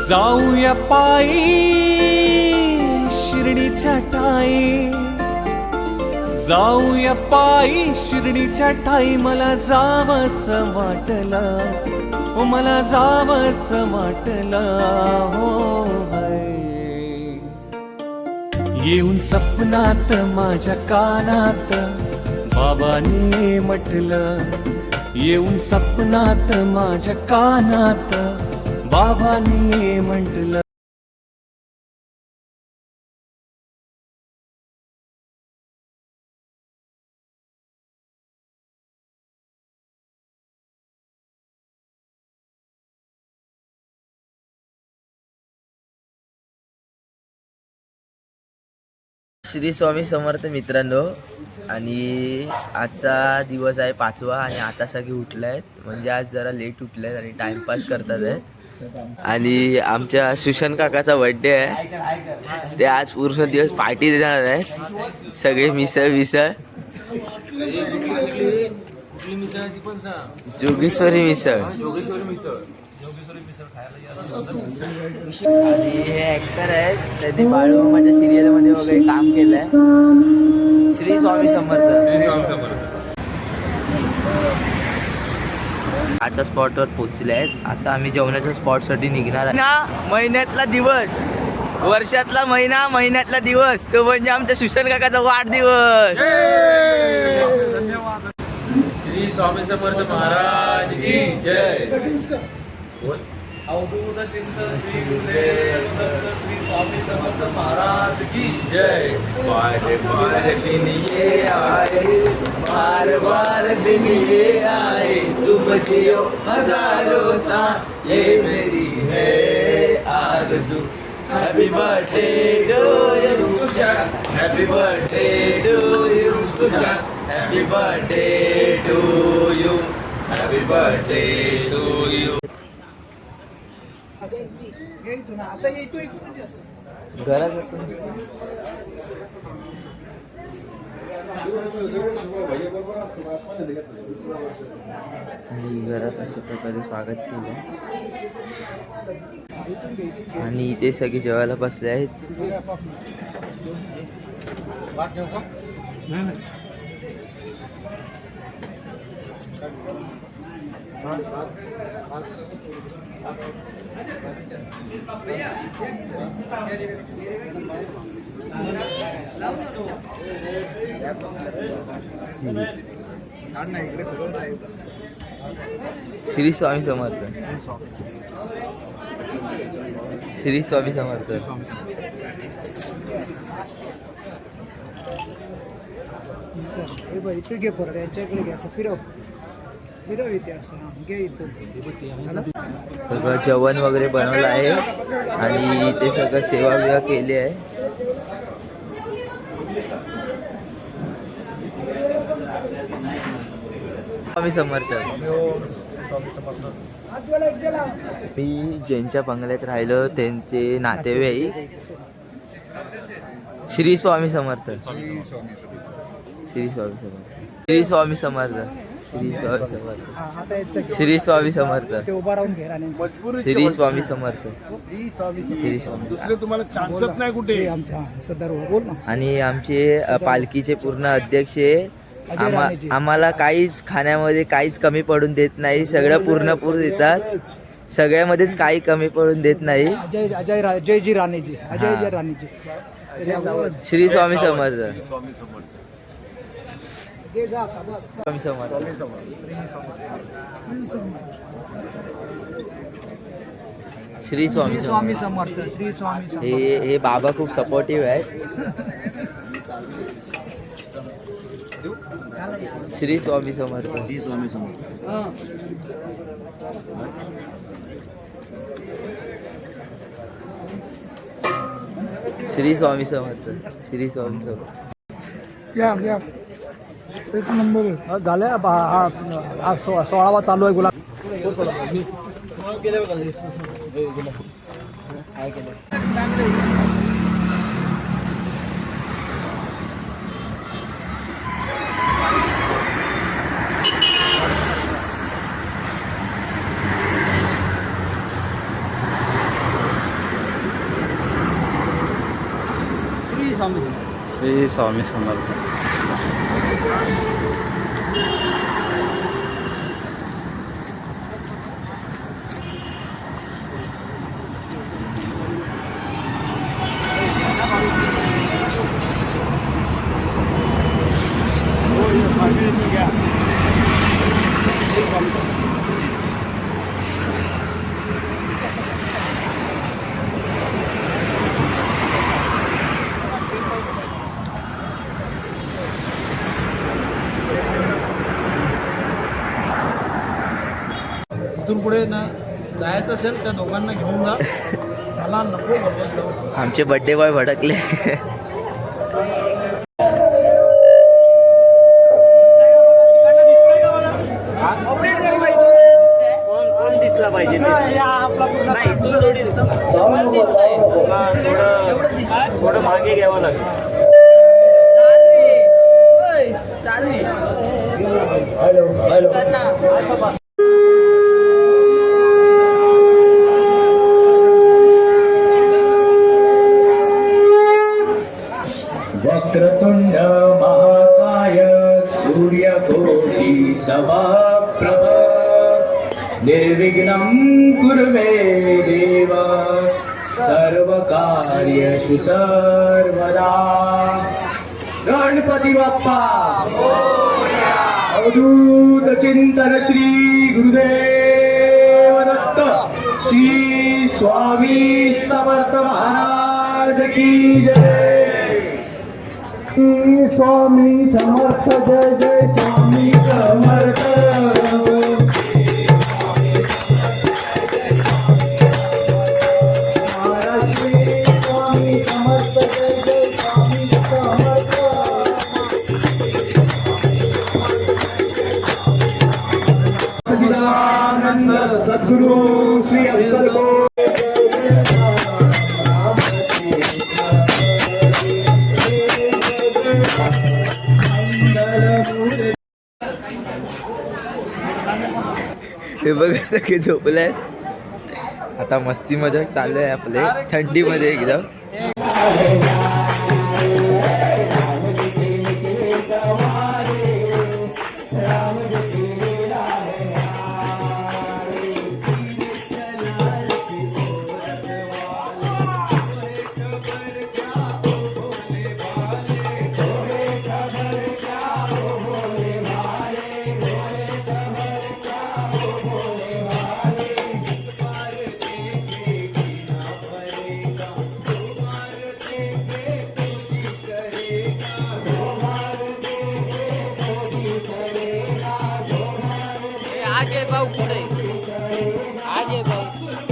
जाऊया पायी शिर्डीच्या ठाई, जाऊया पायी शिर्डीच्या ठाई. मला जावंसं वाटलं, ओ मला जावंसं वाटलं हो बाई. येऊन सपनात माझ्या कानात बाबांनी म्हटलं, येऊन सपनात माझ्या कानात बाबांनी म्हटलं. श्री स्वामी समर्थ मित्रांनो. आणि आजचा दिवस आहे 5वा आणि आता सगळे उठले आहेत, म्हणजे आज जरा लेट उठले आहेत आणि टाइमपास करतात आहेत. आणि आमच्या सुशांत काकाचा बर्थडे आहे, ते आज पूर्ण दिवस पार्टी देणार आहेत. सगळे मिसळ जोगेश्वरी मिसळ. आणि हे ऍक्टर आहेत, त्यांनी बाळूमामाच्या सिरियल मध्ये वगैरे काम केलंय. श्री स्वामी समर्थ. आजच्या स्पॉटवर पोहोचले आहेत. आता आम्ही जेवणाच्या स्पॉटसाठी निघणार आहे. ना महिन्यातला दिवस, वर्षातला महिना, महिन्यातला दिवस, तो म्हणजे आमच्या सुशांत काकाचा वाढदिवस. धन्यवाद. श्री स्वामी समर्थ महाराज की जय. अवधूत चिंतन श्री गुरुदेव दत्त श्री स्वामी समर्थ महाराज की जय. बार बार दिन ये आए, बार बार दिन ये आए, तुम जियो हजारों साल, ये मेरी है आरज़ू. Happy birthday to you Sushant, happy birthday to you Sushant, happy birthday to you, happy birthday to you. घरात अशा प्रकारे स्वागत केलं आणि इथे सगळे जेवायला बसले आहेत. श्री स्वामी समर्थ. श्री स्वामी समर्थ. इथे घे परत यांच्याकडे घ्या, असं फिरव इथे असं घे इथं. सगळं जेवण वगैरे बनवलं आहे आणि इथे सगळं सेवा बिवा केली आहे. स्वामी समर्थ. मी ज्यांच्या बंगल्यात राहिलो त्यांचे नातेवाईक. श्री स्वामी समर्थ. श्री स्वामी समर्थ. श्री स्वामी समर्थ. श्री स्वामी समर्थ. श्री स्वामी समर्थ. श्री स्वामी समर्थ. श्री स्वामी. दुसरे तुम्हाला चान्सच नाही कुठे. आणि आमचे पालखीचे पूर्ण अध्यक्ष आम्हाला काहीच खाण्यामध्ये काहीच कमी पडून देत नाही, सगळं पूर्ण देतात. सगळ्यामध्येच काही कमी पडून देत नाही. अजयजी राणेजी, अजयजी राणेजी. श्री स्वामी समर्थ. स्वामी समर्थ. श्री स्वामी स्वामी समर्थ. श्री स्वामी समर्थ. हे बाबा खूप सपोर्टिव्ह आहेत. श्री स्वामी समर्थ. श्री स्वामी समर्थ. श्री स्वामी समर्थ. श्री स्वामी समर्थ. या एक नंबर झालं. हा 16वा चालू आहे. गुलाब श्री स्वामी समर्थ. इथून पुढे ना जायचं असेल त्या दोघांना घेऊन जा. मला नको बोलत आमचे बड्डे बॉय भडकले. कोण दिसला पाहिजे नाही तू थोडी थोडं मागे घ्यावं लागेल. वक्रतुंड महाकाय सूर्यकोटि समप्रभ निर्विघ्नं कुरु मे देव सर्वकार्येषु सर्वदा. गणपती बाप्पा अवधूत चिंतन श्री गुरुदेव दत्त श्री स्वामी समर्थ महाराज की जय. स्वामी समर्थ जय जय स्वामी समर्थ. महाराज श्री स्वामी समर्थ जय जय स्वामी समर्थ. सच्चिदानंद सद्गुरु श्री अवसर हे बघ सगळे झोपले आहेत. आता मस्ती मजाक चालू आहे आपले थंडीमध्ये एकदम. आगे भाऊ पुढे आगे भाऊ.